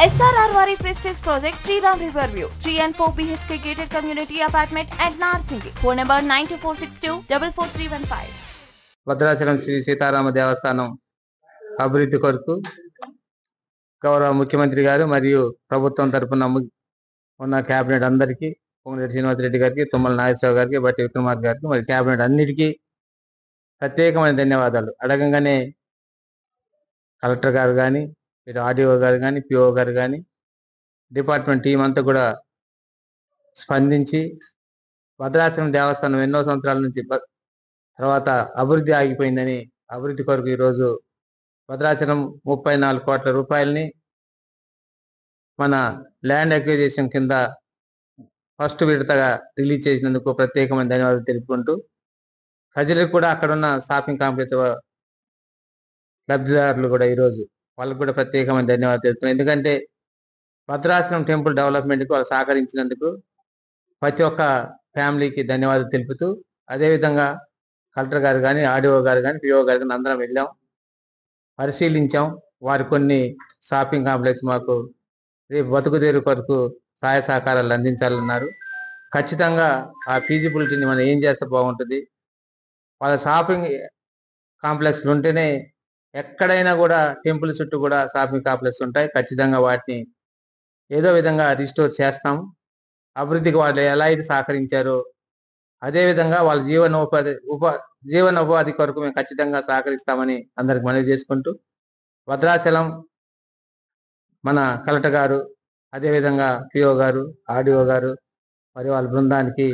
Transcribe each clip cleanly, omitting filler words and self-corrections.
SRR Vari Prestige Project Sriram Riverview 3 and 4 BHK gated community apartment at Narsingi. Phone number 92462 Bhadrachalam Shri Sitarama దేవస్థానం అభివృద్ధి కొరకు గౌరవ ముఖ్యమంత్రి గారు మరియు ప్రభుత్వం తరపున ఉన్న కేబినెట్ అందరికీ పొంగులేటి శ్రీనివాసరెడ్డి గారికి, తుమ్మల నాగేశ్వరరావు గారికి, బట్టి విక్రమార్క గారికి మరియు కేబినెట్ అన్నిటికీ ప్రత్యేకమైన ధన్యవాదాలు. అడగంగానే కలెక్టర్ గారు కానీ, ఆర్డీఓ గారు కానీ, పిఓ గారు కానీ, డిపార్ట్మెంట్ టీం అంతా కూడా స్పందించి భద్రాచలం దేవస్థానం ఎన్నో సంవత్సరాల నుంచి తర్వాత అభివృద్ధి ఆగిపోయిందని అభివృద్ధి కొరకు ఈరోజు భద్రాచలం 34 కోట్ల రూపాయలని మన ల్యాండ్ అక్విజిషన్ కింద ఫస్ట్ విడతగా రిలీజ్ చేసినందుకు ప్రత్యేకమైన ధన్యవాదాలు తెలుపుకుంటూ, ప్రజలకు కూడా అక్కడున్న షాపింగ్ కాంప్లెక్స్ లబ్ధిదారులు కూడా ఈరోజు వాళ్ళకు కూడా ప్రత్యేకమైన ధన్యవాదాలు తెలుపుతున్నాం. ఎందుకంటే భద్రాచలం టెంపుల్ డెవలప్మెంట్కి వాళ్ళు సహకరించినందుకు ప్రతి ఒక్క ఫ్యామిలీకి ధన్యవాదాలు తెలుపుతూ, అదేవిధంగా కలెక్టర్ గారు కానీ, ఆర్డీఓ గారు కానీ, పిఓ గారు కానీ అందరం వెళ్ళాం, పరిశీలించాం. వారు కొన్ని షాపింగ్ కాంప్లెక్స్ మాకు రేపు బతుకుదేరు కొరకు సహాయ సహకారాలు అందించాలన్నారు. ఖచ్చితంగా ఆ ఫీజిబిలిటీని మనం ఏం చేస్తే బాగుంటుంది, వాళ్ళ షాపింగ్ కాంప్లెక్స్లు ఉంటేనే ఎక్కడైనా కూడా టెంపుల్ చుట్టూ కూడా షాపింగ్ కాంప్లెక్స్ ఉంటాయి. ఖచ్చితంగా వాటిని ఏదో విధంగా రిస్టోర్ చేస్తాం. అభివృద్ధికి వాళ్ళు ఎలా అయితే సహకరించారో అదేవిధంగా వాళ్ళ జీవనోపాధి కొరకు మేము ఖచ్చితంగా సహకరిస్తామని అందరికి మనవి చేసుకుంటూ, భద్రాచలం మన కలెక్టర్ గారు, అదేవిధంగా పిఓ గారు, ఆర్డీఓ గారు మరియు వాళ్ళ బృందానికి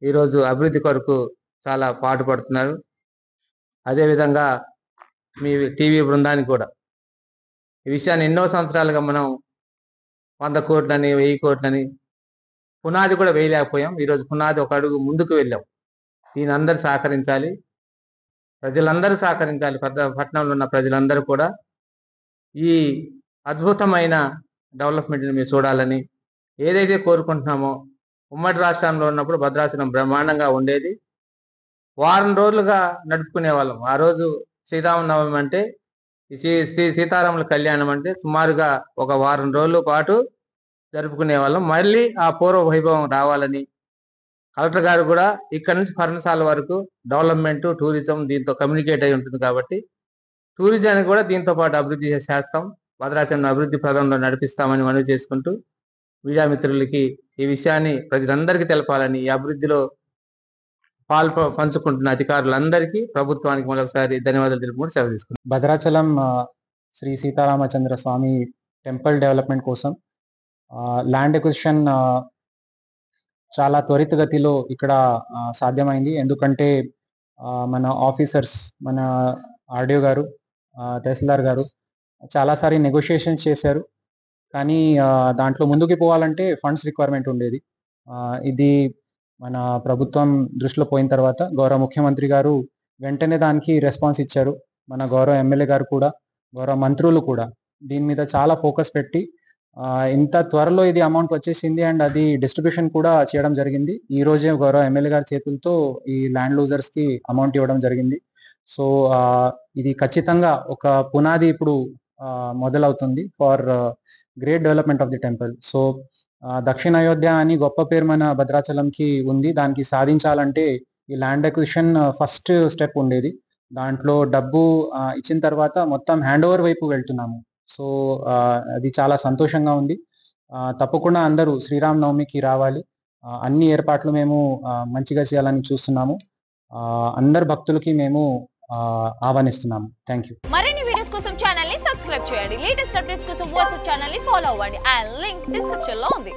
ఈరోజు అభివృద్ధి కొరకు చాలా పాటుపడుతున్నారు. అదేవిధంగా మీ టీవీ బృందానికి కూడా ఈ విషయాన్ని ఎన్నో సంవత్సరాలుగా మనం 100 కోట్లని 1000 కోట్లని పునాది కూడా వేయలేకపోయాం. ఈరోజు పునాది ఒక అడుగు ముందుకు వెళ్ళాం. దీని అందరూ సహకరించాలి, ప్రజలందరూ సహకరించాలి. పట్టణంలో ఉన్న ప్రజలందరూ కూడా ఈ అద్భుతమైన డెవలప్మెంట్ని మీరు చూడాలని ఏదైతే కోరుకుంటున్నామో, ఉమ్మడి రాష్ట్రంలో ఉన్నప్పుడు భద్రాచలం బ్రహ్మాండంగా ఉండేది. వారం రోజులుగా నడుపుకునే వాళ్ళం. ఆ రోజు శ్రీరామనవమి అంటే, శ్రీ సీతారాముల కళ్యాణం అంటే సుమారుగా ఒక వారం రోజుల పాటు జరుపుకునే వాళ్ళం. మళ్ళీ ఆ పూర్వ వైభవం రావాలని కలెక్టర్ గారు కూడా ఇక్కడ నుంచి పర్ణశాల వరకు డెవలప్మెంట్, టూరిజం దీంతో కమ్యూనికేట్ అయి ఉంటుంది కాబట్టి టూరిజాన్ని కూడా దీంతో పాటు అభివృద్ధి చేస్తాం, భద్రాచలం అభివృద్ధి పదంలో నడిపిస్తామని మనవి చేసుకుంటూ, మీడియా మిత్రులకి ఈ విషయాన్ని ప్రజలందరికీ తెలపాలని, ఈ అభివృద్ధిలో పంచుకుంటున్న అధికారులందరికీ, ప్రభుత్వానికి మరొకసారి ధన్యవాదాలు తెలుపుకుంటూ సెలవు తీసుకుంటాం. భద్రాచలం శ్రీ సీతారామచంద్ర స్వామి టెంపుల్ డెవలప్మెంట్ కోసం ల్యాండ్ ఎక్విజిషన్ చాలా త్వరితగతిలో ఇక్కడ సాధ్యమైంది. ఎందుకంటే మన ఆఫీసర్స్, మన ఆర్డీఓ గారు, తహసీల్దార్ గారు చాలాసారి నెగోషియేషన్స్ చేశారు. కానీ దాంట్లో ముందుకు పోవాలంటే ఫండ్స్ రిక్వైర్మెంట్ ఉండేది. ఇది మన ప్రభుత్వం దృష్టిలో పోయిన తర్వాత గౌరవ ముఖ్యమంత్రి గారు వెంటనే దానికి రెస్పాన్స్ ఇచ్చారు. మన గౌరవ ఎమ్మెల్యే గారు కూడా, గౌరవ మంత్రులు కూడా దీని మీద చాలా ఫోకస్ పెట్టి ఇంత త్వరలో ఇది అమౌంట్ వచ్చేసింది అండ్ అది డిస్ట్రిబ్యూషన్ కూడా చేయడం జరిగింది. ఈ రోజే గౌరవ ఎమ్మెల్యే గారి చేతులతో ఈ ల్యాండ్ లూజర్స్కి అమౌంట్ ఇవ్వడం జరిగింది. సో ఇది ఖచ్చితంగా ఒక పునాది ఇప్పుడు మొదలవుతుంది for great development of the temple. So దక్షిణ అయోధ్య అని గొప్ప పేరు మన భద్రాచలంకి ఉంది. దానికి సాధించాలంటే ఈ ల్యాండ్ అక్విజిషన్ ఫస్ట్ స్టెప్ ఉండేది. దాంట్లో డబ్బు ఇచ్చిన తర్వాత మొత్తం హ్యాండ్ ఓవర్ వైపు వెళ్తున్నాము. సో అది చాలా సంతోషంగా ఉంది. తప్పకుండా అందరూ శ్రీరామనవమికి రావాలి. అన్ని ఏర్పాట్లు మేము మంచిగా చేయాలని చూస్తున్నాము. అందరు భక్తులకి మేము ఆహ్వానిస్తున్నాము. Thank you. మరిన్ని వీడియోస్ కోసం ఛానల్ ని సబ్స్క్రైబ్ చేయండి. లేటెస్ట్ అప్డేట్స్ కోసం వాట్సాప్ ఛానల్ ని ఫాలో అవ్వండి. ఆ లింక్ డిస్క్రిప్షన్ లో ఉంది.